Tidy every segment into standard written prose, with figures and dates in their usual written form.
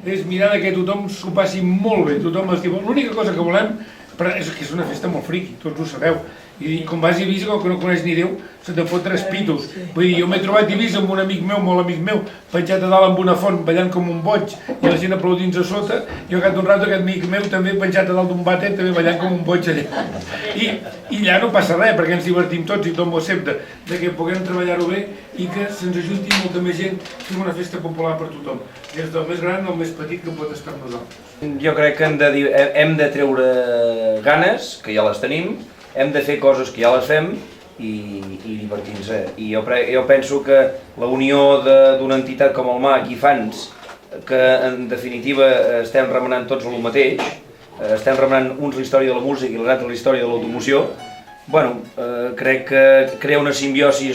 és mirar que tothom s'ho passi molt bé, tothom estima. L'única cosa que volem és que és una festa molt friqui, tots ho sabeu. I com vas a Eivissa, com que no coneix ni Déu, se te'n fot tres pitos. Vull dir, jo m'he trobat a Eivissa amb un amic meu, molt amic meu, penjat a dalt amb una font, ballant com un boig, i la gent aplaudint a sota, i al cap d'un rato aquest amic meu també penjat a dalt d'un vàter, també ballant com un boig allà. I allà no passa res, perquè ens divertim tots i tothom ho accepta, que puguem treballar-ho bé i que se'ns ajunti molta més gent, fem una festa popular per tothom, des del més gran al més petit que pot estar amb nosaltres. Jo crec que hem de treure ganes, que ja les tenim, hem de fer coses que ja les fem i divertir-nos. I jo penso que la unió d'una entitat com el MAC i Fans, que en definitiva estem remenant tots el mateix, estem remenant uns la història de la música i l'altre la història de l'automoció, crec que crea una simbiosi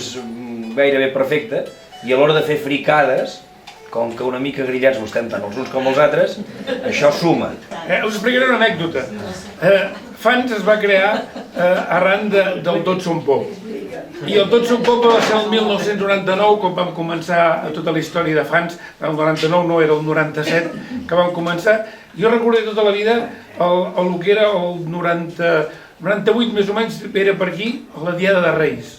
gairebé perfecta i a l'hora de fer fricades, com que una mica grillats ho estem tant els uns com els altres, això suma. Us explicaré una anècdota. Fans es va crear arran del Tots som Pop. I el Tots som Pop va ser el 1999, quan vam començar tota la història de Fans. El 99 no, era el 97 que vam començar. Jo recordo tota la vida el que era el 98 més o menys, era per aquí, la Diada de Reis.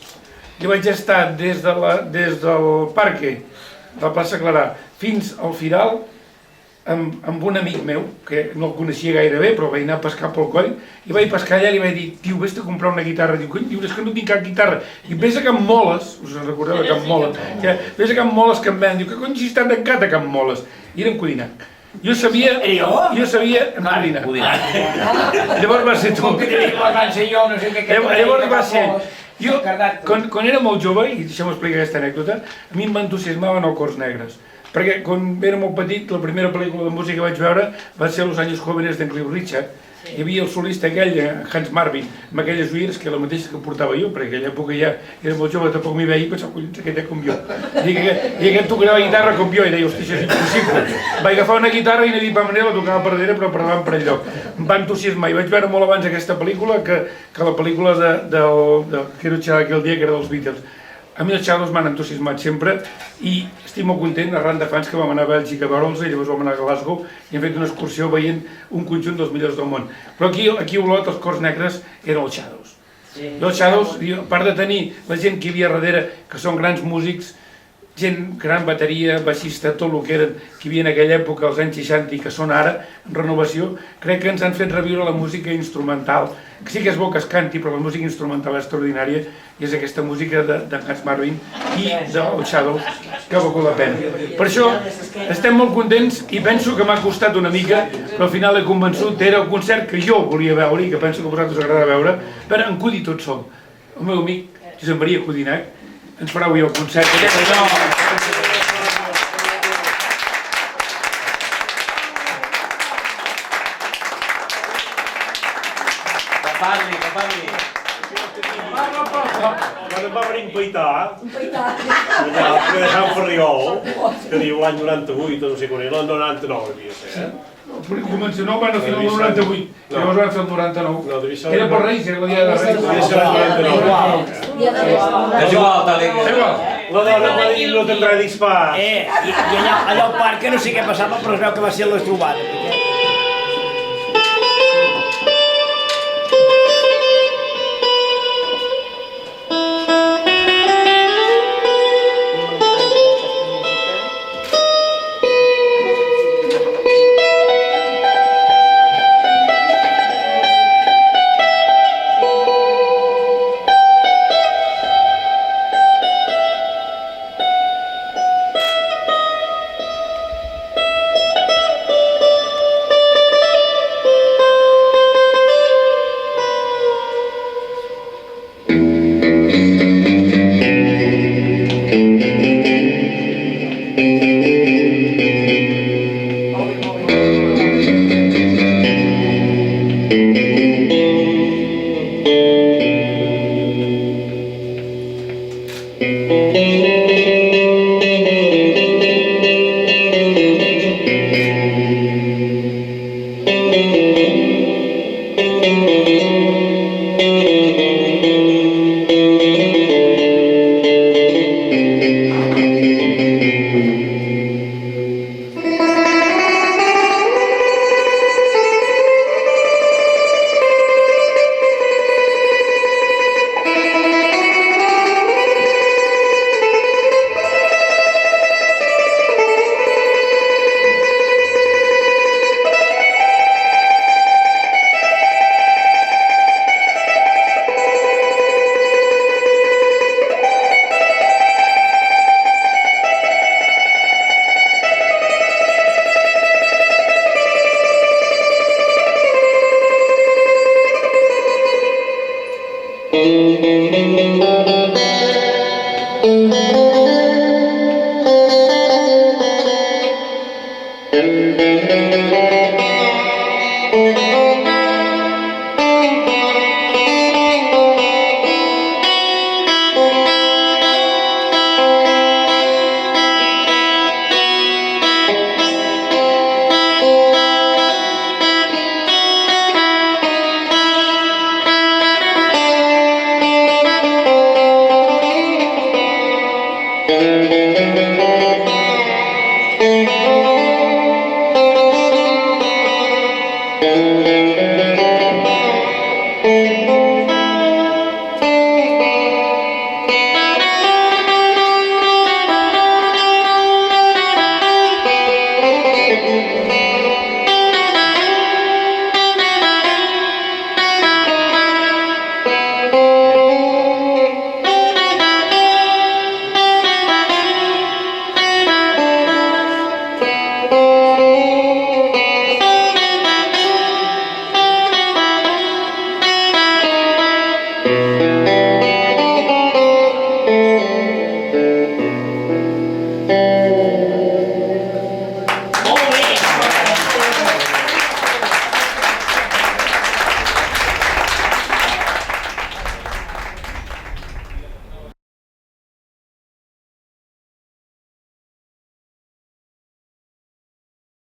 Jo vaig estar des del parque, de la plaça Clarà, fins al Firal, amb un amic meu, que no el coneixia gaire bé, però vaig anar a pescar pel coll, i vaig pescar allà i li vaig dir, tio, vés-te a comprar una guitarra. Diu, és que no tinc cap guitarra. I vés a Can Moles, us en recordeu de Can Moles? Vés a Can Moles que em ven. Diu, que cony si està tancat a Can Moles? I era en Codinac. Jo sabia en Codinac. Llavors va ser tu. Llavors va ser... Jo, quan era molt jove, i deixeu-me explicar aquesta anècdota, a mi m'entusiasmaven els Cors Negres. Perquè quan era molt petit, la primera pel·lícula de música que vaig veure va ser Los años jóvenes d'en Cliff Richard. Hi havia el solista aquell, Hans Marvin, amb aquelles ulleres que era la mateixa que portava jo, perquè aquella època ja era molt jove, tampoc m'hi veia i pensava, collons, aquest és com jo. I aquest tocava guitarra com jo, i deia, hosti, això és impossible. Vaig agafar una guitarra i no dir pa manera, la tocava per darrere, però per davant per enlloc. Em va entusiasmar, i vaig veure molt abans aquesta pel·lícula que la pel·lícula que era xerrar aquell dia, que era dels Beatles. A mi els Shadows m'han entusiasmat sempre i estic molt content arran de Fans que vam anar a Bèlgica a veure'ls i llavors vam anar a Glasgow i hem fet una excursió veient un conjunt dels millors del món. Però aquí a Olot els Cors Negres eren els Shadows. I els Shadows, a part de tenir la gent que hi havia darrere, que són grans músics, gent, gran bateria, baixista, tot el que eren, que hi havia en aquella època, als anys 60 i que són ara, en renovació, crec que ens han fet reviure la música instrumental, que sí que és bo que es canti, però la música instrumental és extraordinària, i és aquesta música de Hans Marvin i dels Shadows, que ha valgut la pena. Per això estem molt contents i penso que m'ha costat una mica, però al final he convençut, era el concert que jo volia veure i que penso que a vosaltres us agrada veure, per en Cudi tots som. El meu amic, Josep Maria Codinac, ens farà avui el concert. Quan em va venir a empaitar, allà de Sant Ferriol, que diu l'any 98 o no sé quan era, l'any 99 devia ser, Comença, no, van a fer el 98, llavors van fer el 99. Era per Reis, era la dia de Reis. devia ser l'any 99. És igual, tal i És igual. La dona va dir no tindrà dispar. I allà al parc no sé què passava, però es veu que va ser les trobades. Adéu.